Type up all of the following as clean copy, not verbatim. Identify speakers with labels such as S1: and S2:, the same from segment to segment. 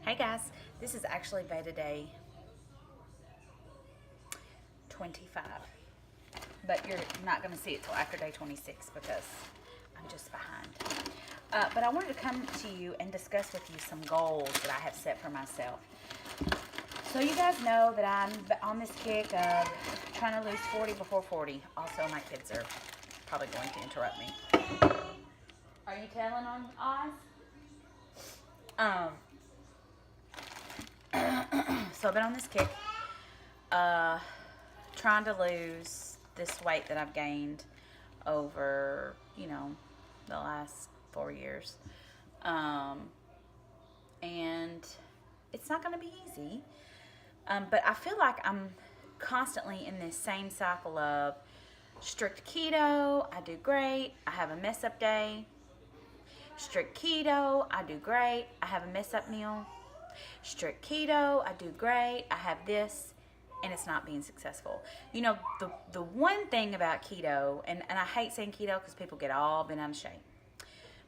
S1: Hey guys, this is actually Veda Day 25, but you're not going to see it till after day 26 because I'm just behind. But I wanted to come to you and discuss with you some goals that I have set for myself. So you guys know that I'm on this kick of trying to lose 40 before 40. Also, my kids are probably going to interrupt me. Are you telling on Oz? So I've been on this kick, trying to lose this weight that I've gained over, the last 4 years. And it's not going to be easy. But I feel like I'm constantly in this same cycle of strict keto, I do great, I have a mess up day. Strict keto, I do great, I have a mess up meal. Strict keto, I do great, I have this, and it's not being successful. The one thing about keto, and I hate saying keto because people get all bent out of shape.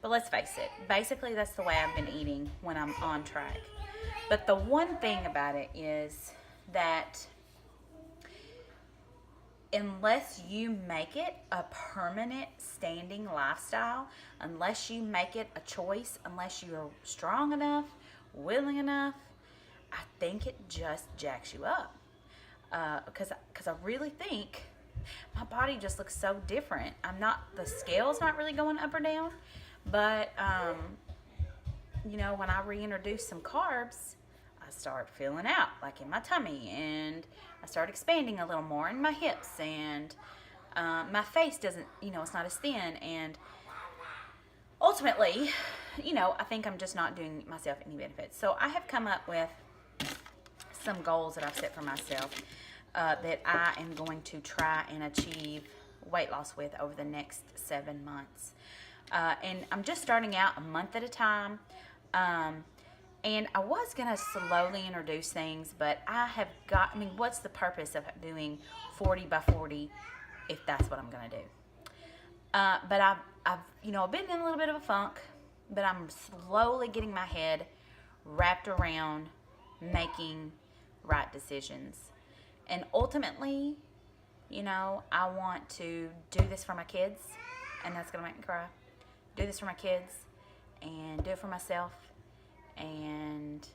S1: But let's face it, basically that's the way I've been eating when I'm on track. But the one thing about it is that unless you make it a permanent standing lifestyle, unless you make it a choice, unless you're strong enough, willing enough, I think it just jacks you up. Because I really think my body just looks so different. The scale's not really going up or down, but when I reintroduce some carbs, I start feeling out, like in my tummy, and I start expanding a little more in my hips, and my face doesn't, it's not as thin, and ultimately, I think I'm just not doing myself any benefits. So I have come up with some goals that I've set for myself that I am going to try and achieve weight loss with over the next 7 months. And I'm just starting out a month at a time. And I was going to slowly introduce things, but what's the purpose of doing 40 by 40 if that's what I'm going to do? But I've been in a little bit of a funk, but I'm slowly getting my head wrapped around making right decisions. And ultimately, I want to do this for my kids, and that's going to make me cry. Do this for my kids and do it for myself. And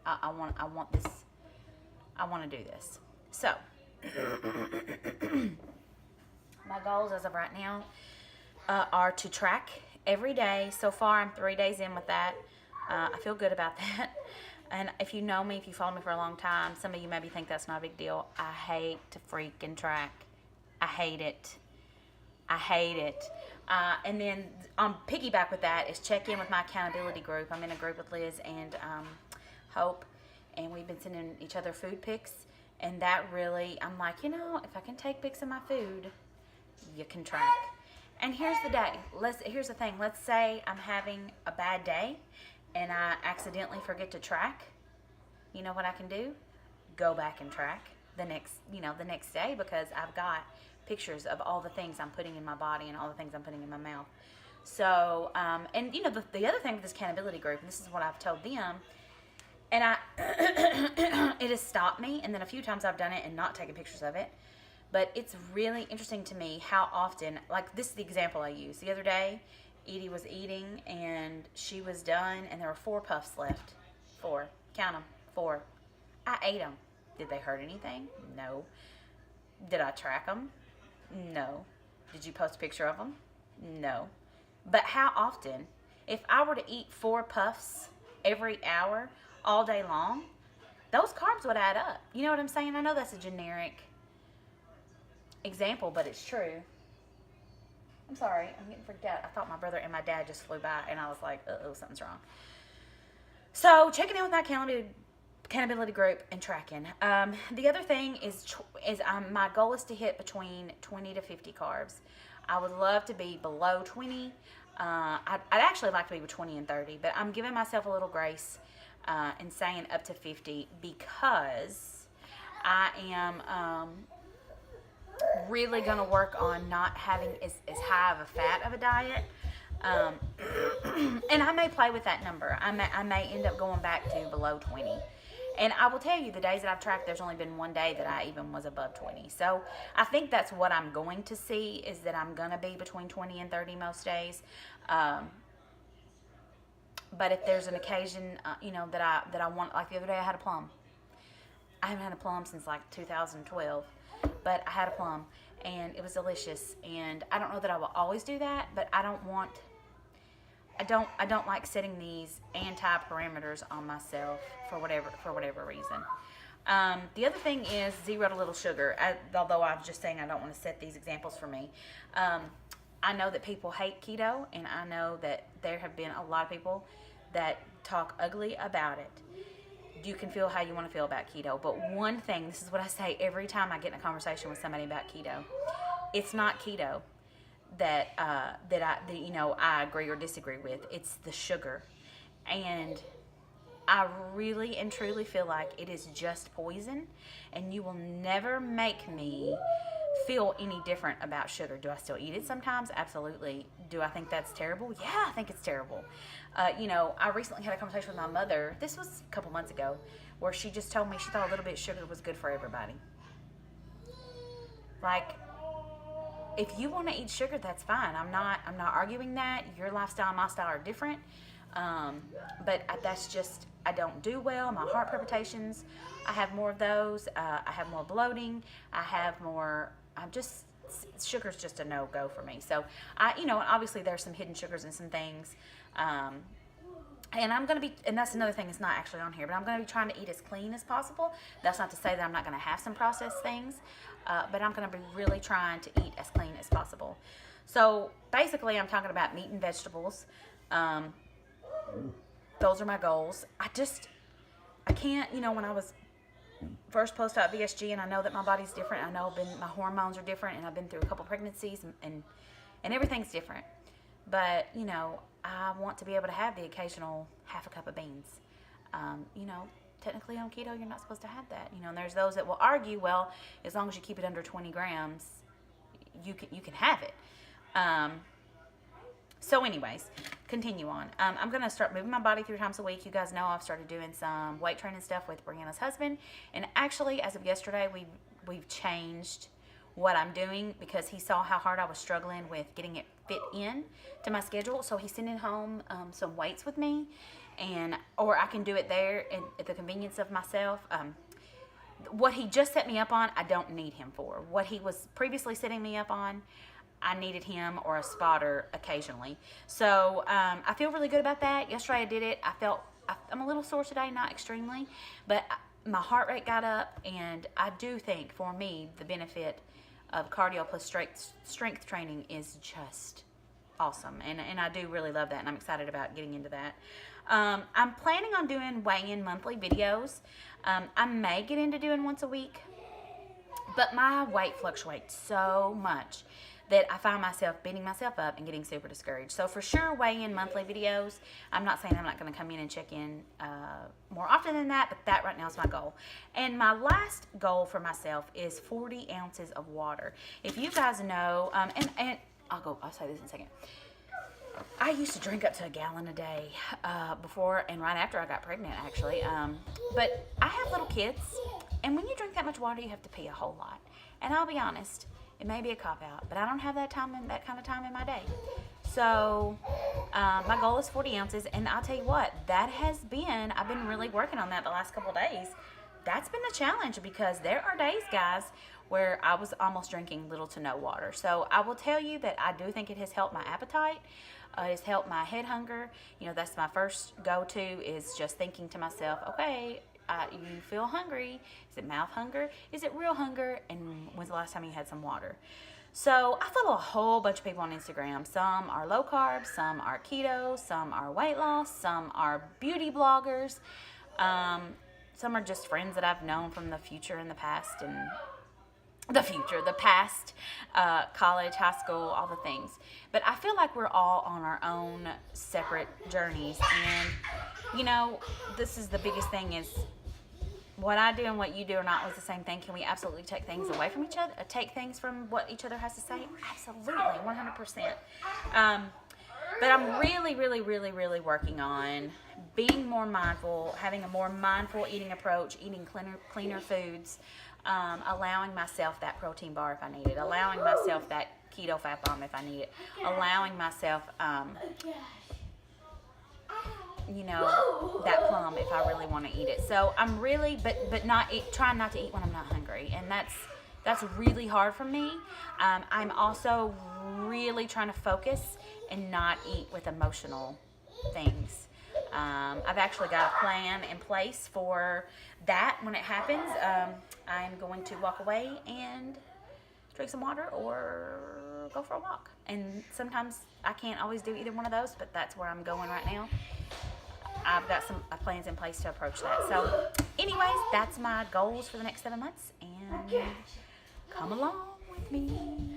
S1: I want this. I want to do this. So my goals as of right now are to track every day. So far, I'm 3 days in with that. I feel good about that. And if you know me, if you follow me for a long time, some of you maybe think that's not a big deal. I hate to freaking track. I hate it. And then on piggyback with that is check in with my accountability group. I'm in a group with Liz and Hope, and we've been sending each other food pics. And that really, I'm like, if I can take pics of my food, you can track. And here's the thing. Let's say I'm having a bad day and I accidentally forget to track. You know what I can do? Go back and track the next day, because I've got pictures of all the things I'm putting in my body and all the things I'm putting in my mouth. So, the other thing with this accountability group, and this is what I've told them, and it has stopped me, and then a few times I've done it and not taken pictures of it, but it's really interesting to me how often, like this is the example I use. The other day, Edie was eating, and she was done, and there were 4 puffs left. 4. Count them. 4. I ate them. Did they hurt anything? No. Did I track them? No. Did you post a picture of them? No. But how often? If I were to eat 4 puffs every hour, all day long, those carbs would add up. You know what I'm saying? I know that's a generic example, but it's true. I'm sorry. I'm getting freaked out. I thought my brother and my dad just flew by, and I was like, uh-oh, something's wrong. So checking in with my accountability group and tracking. The other thing is my goal is to hit between 20 to 50 carbs. I would love to be below 20. I'd actually like to be between 20 and 30, but I'm giving myself a little grace and saying up to 50 because I am really going to work on not having as high of a fat of a diet. And I may play with that number. I may end up going back to below 20. And I will tell you, the days that I've tracked, there's only been one day that I even was above 20. So I think that's what I'm going to see, is that I'm going to be between 20 and 30 most days. But if there's an occasion, that I want, like the other day I had a plum. I haven't had a plum since like 2012, but I had a plum and it was delicious. And I don't know that I will always do that, but I don't like setting these anti-parameters on myself for whatever reason. The other thing is zero to little sugar. Although I was just saying I don't want to set these examples for me. I know that people hate keto, and I know that there have been a lot of people that talk ugly about it. You can feel how you want to feel about keto, but one thing, this is what I say every time I get in a conversation with somebody about keto: it's not keto that I agree or disagree with. It's the sugar, and I really and truly feel like it is just poison, and you will never make me feel any different about sugar. Do I still eat it sometimes? Absolutely. Do I think that's terrible? Yeah, I think it's terrible. I recently had a conversation with my mother, this was a couple months ago, where she just told me she thought a little bit of sugar was good for everybody. Like, if you want to eat sugar, that's fine. I'm not arguing that. Your lifestyle and my style are different. But that's just, I don't do well. My heart palpitations, I have more of those. I have more bloating. Sugar's just a no-go for me. So, obviously there's some hidden sugars and some things. And I'm going to be, and that's another thing that's not actually on here, but I'm going to be trying to eat as clean as possible. That's not to say that I'm not going to have some processed things, but I'm going to be really trying to eat as clean as possible. So basically I'm talking about meat and vegetables. Those are my goals. I can't, when I was first post-op VSG, and I know that my body's different. I know my hormones are different, and I've been through a couple pregnancies, and everything's different. But, I want to be able to have the occasional half a cup of beans. Technically on keto, you're not supposed to have that. And there's those that will argue, well, as long as you keep it under 20 grams, you can have it. So anyways, continue on. I'm going to start moving my body 3 times a week. You guys know I've started doing some weight training stuff with Brianna's husband. And actually, as of yesterday, we've changed what I'm doing, because he saw how hard I was struggling with getting it fit in to my schedule. So he's sending home some weights with me, or I can do it there at the convenience of myself. What he just set me up on, I don't need him for. What he was previously setting me up on, I needed him or a spotter occasionally. So I feel really good about that. Yesterday I did it. I'm a little sore today, not extremely, but my heart rate got up, and I do think for me the benefit of cardio plus strength training is just awesome, and I do really love that, and I'm excited about getting into that. I'm planning on doing weigh-in monthly videos. I may get into doing once a week, but my weight fluctuates so much that I find myself beating myself up and getting super discouraged. So for sure, weigh-in monthly videos. I'm not saying I'm not going to come in and check in more often than that, but that right now is my goal. And my last goal for myself is 40 ounces of water. If you guys know, and I'll say this in a second. I used to drink up to a gallon a day before and right after I got pregnant, actually. But I have little kids, and when you drink that much water, you have to pee a whole lot. And I'll be honest, it may be a cop-out, but I don't have that kind of time in my day. So my goal is 40 ounces, and I'll tell you what, I've been really working on that the last couple days. That's been the challenge, because there are days, guys, where I was almost drinking little to no water. So I will tell you that I do think it has helped my appetite. It has helped my head hunger. That's my first go-to, is just thinking to myself, okay, you feel hungry. Is it mouth hunger? Is it real hunger? And when's the last time you had some water? So I follow a whole bunch of people on Instagram. Some are low carb, some are keto, some are weight loss, some are beauty bloggers. Some are just friends that I've known from the future and the past, and the past, college, high school, all the things. But I feel like we're all on our own separate journeys. And, this is the biggest thing, is what I do and what you do are not always the same thing. Can we absolutely take things away from each other? Take things from what each other has to say? Absolutely, 100%. But I'm really, really, really, really working on being more mindful, having a more mindful eating approach, eating cleaner foods, allowing myself that protein bar if I need it, allowing myself that keto fat bomb if I need it, allowing myself, that plum if I really want to eat it. So I'm really, but trying not to eat when I'm not hungry, and that's really hard for me. I'm also really trying to focus and not eat with emotional things. I've actually got a plan in place for that when it happens. I'm going to walk away and drink some water or go for a walk. And sometimes I can't always do either one of those, but that's where I'm going right now. I've got some plans in place to approach that. So anyways, that's my goals for the next 7 months, and come along with me.